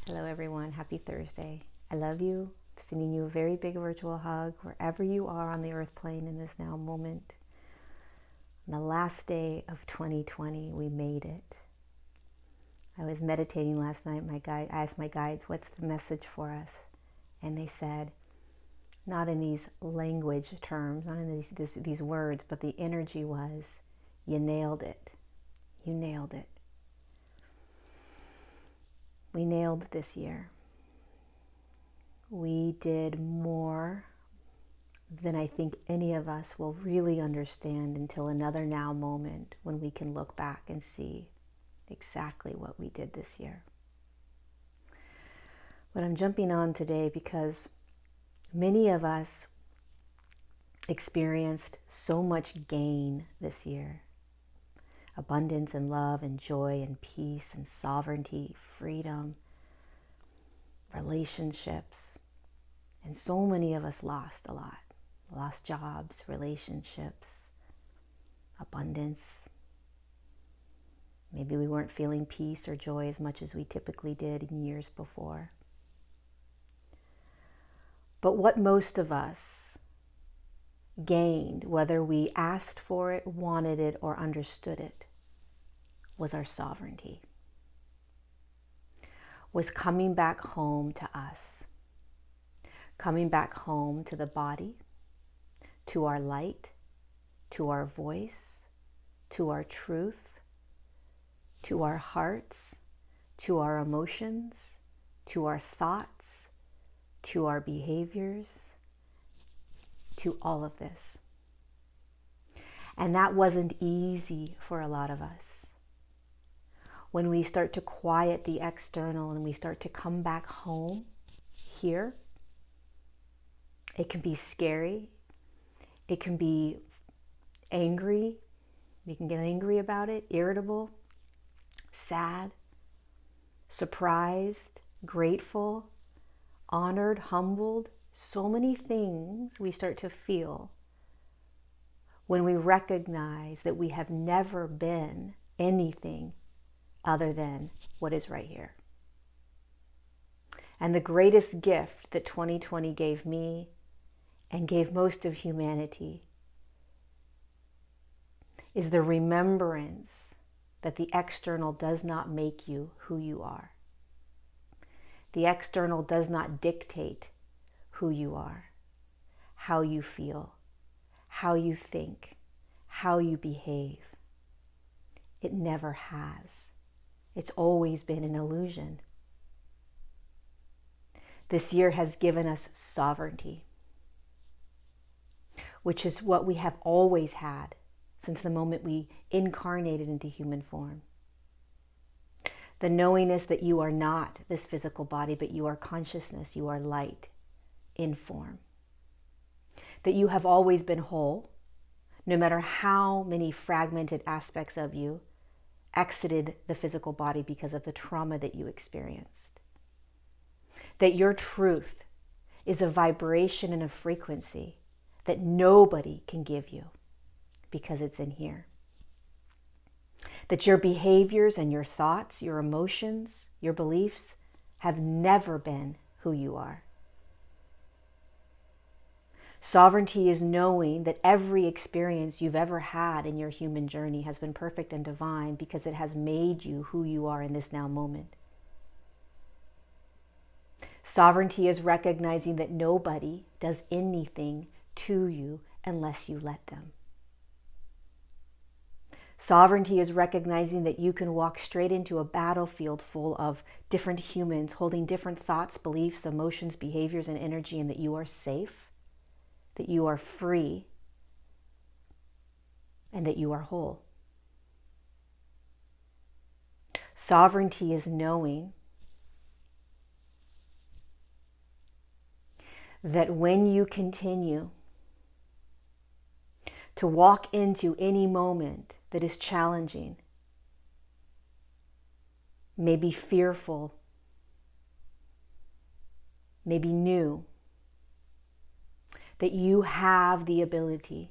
Hello everyone, happy Thursday. I love you. Sending you a very big virtual hug wherever you are on the earth plane in this now moment. On the last day of 2020, we made it. I was meditating last night. I asked my guides, what's the message for us? And they said, not in these language terms, not in these words, but the energy was, you nailed it. You nailed it. We nailed this year. We did more than I think any of us will really understand until another now moment when we can look back and see exactly what we did this year. But I'm jumping on today because many of us experienced so much gain this year. Abundance and love and joy and peace and sovereignty, freedom, relationships. And so many of us lost a lot. Lost jobs, relationships, abundance. Maybe we weren't feeling peace or joy as much as we typically did in years before. But what most of us gained, whether we asked for it, wanted it, or understood it, was our sovereignty. Was coming back home to us. Coming back home to the body, to our light, to our voice, to our truth, to our hearts, to our emotions, to our thoughts, to our behaviors, to all of this. And that wasn't easy for a lot of us. When we start to quiet the external and we start to come back home here, it can be scary. It can be angry. You can get angry about it, irritable, sad, surprised, grateful, honored, humbled. So many things we start to feel when we recognize that we have never been anything other than what is right here. And the greatest gift that 2020 gave me and gave most of humanity is the remembrance that the external does not make you who you are. The external does not dictate who you are, how you feel, how you think, how you behave. It never has. It's always been an illusion. This year has given us sovereignty, which is what we have always had since the moment we incarnated into human form. The knowingness that you are not this physical body, but you are consciousness, you are light in form. That you have always been whole, no matter how many fragmented aspects of you exited the physical body because of the trauma that you experienced. That your truth is a vibration and a frequency that nobody can give you because it's in here. That your behaviors and your thoughts, your emotions, your beliefs have never been who you are. Sovereignty is knowing that every experience you've ever had in your human journey has been perfect and divine because it has made you who you are in this now moment. Sovereignty is recognizing that nobody does anything to you unless you let them. Sovereignty is recognizing that you can walk straight into a battlefield full of different humans holding different thoughts, beliefs, emotions, behaviors, and energy, and that you are safe, that you are free, and that you are whole. Sovereignty is knowing that when you continue to walk into any moment that is challenging, maybe fearful, maybe new, that you have the ability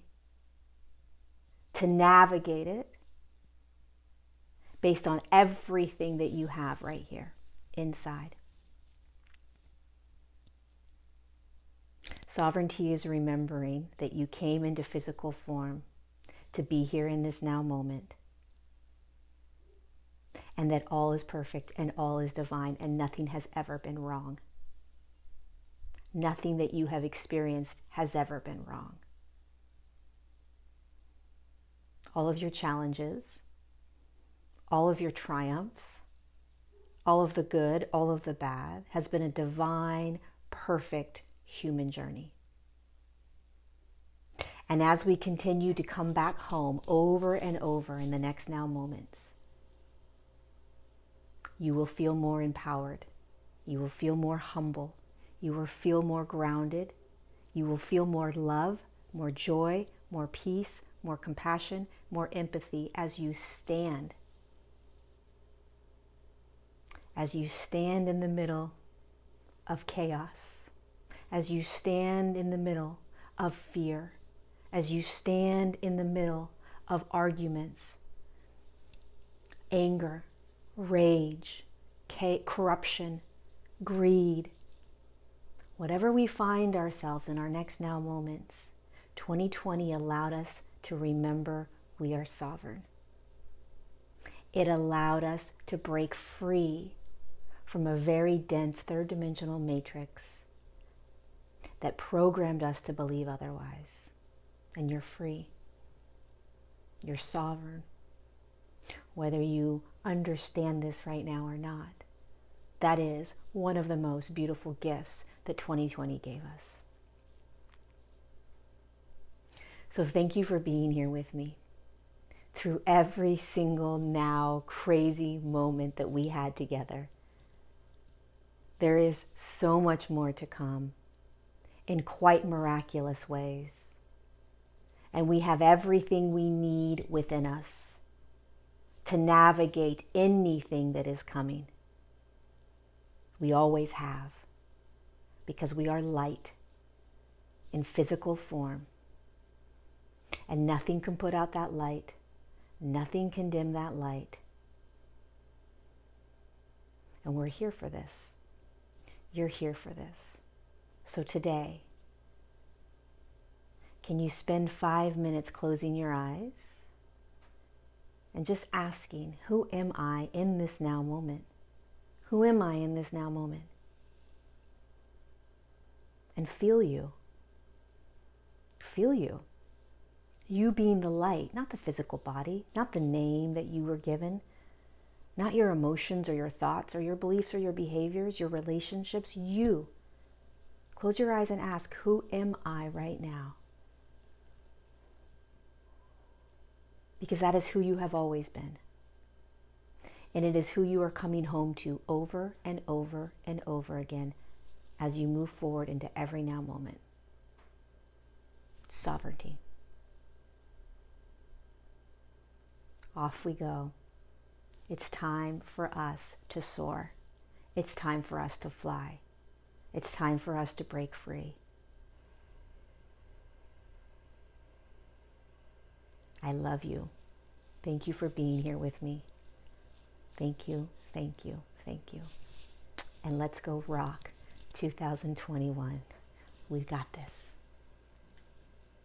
to navigate it based on everything that you have right here inside. Sovereignty is remembering that you came into physical form to be here in this now moment, and that all is perfect and all is divine and nothing has ever been wrong. Nothing that you have experienced has ever been wrong. All of your challenges, all of your triumphs, all of the good, all of the bad, has been a divine, perfect human journey. And as we continue to come back home over and over in the next now moments, you will feel more empowered. You will feel more humble. You will feel more grounded. You will feel more love, more joy, more peace, more compassion, more empathy as you stand. As you stand in the middle of chaos, as you stand in the middle of fear, as you stand in the middle of arguments, anger, rage, corruption, greed, whatever we find ourselves in our next now moments, 2020 allowed us to remember we are sovereign. It allowed us to break free from a very dense third dimensional matrix that programmed us to believe otherwise. And you're free. You're sovereign. Whether you understand this right now or not, that is one of the most beautiful gifts that 2020 gave us. So thank you for being here with me through every single now crazy moment that we had together. There is so much more to come in quite miraculous ways. And we have everything we need within us to navigate anything that is coming. We always have, because we are light in physical form. And nothing can put out that light. Nothing can dim that light. And we're here for this. You're here for this. So today, can you spend 5 minutes closing your eyes and just asking, who am I in this now moment? Who am I in this now moment? And feel you. Feel you. You being the light, not the physical body, not the name that you were given, not your emotions or your thoughts or your beliefs or your behaviors, your relationships, you. Close your eyes and ask, who am I right now? Because that is who you have always been. And it is who you are coming home to over and over and over again as you move forward into every now moment. Sovereignty. Off we go. It's time for us to soar. It's time for us to fly. It's time for us to break free. I love you. Thank you for being here with me. Thank you, thank you, thank you. And let's go rock 2021. We've got this.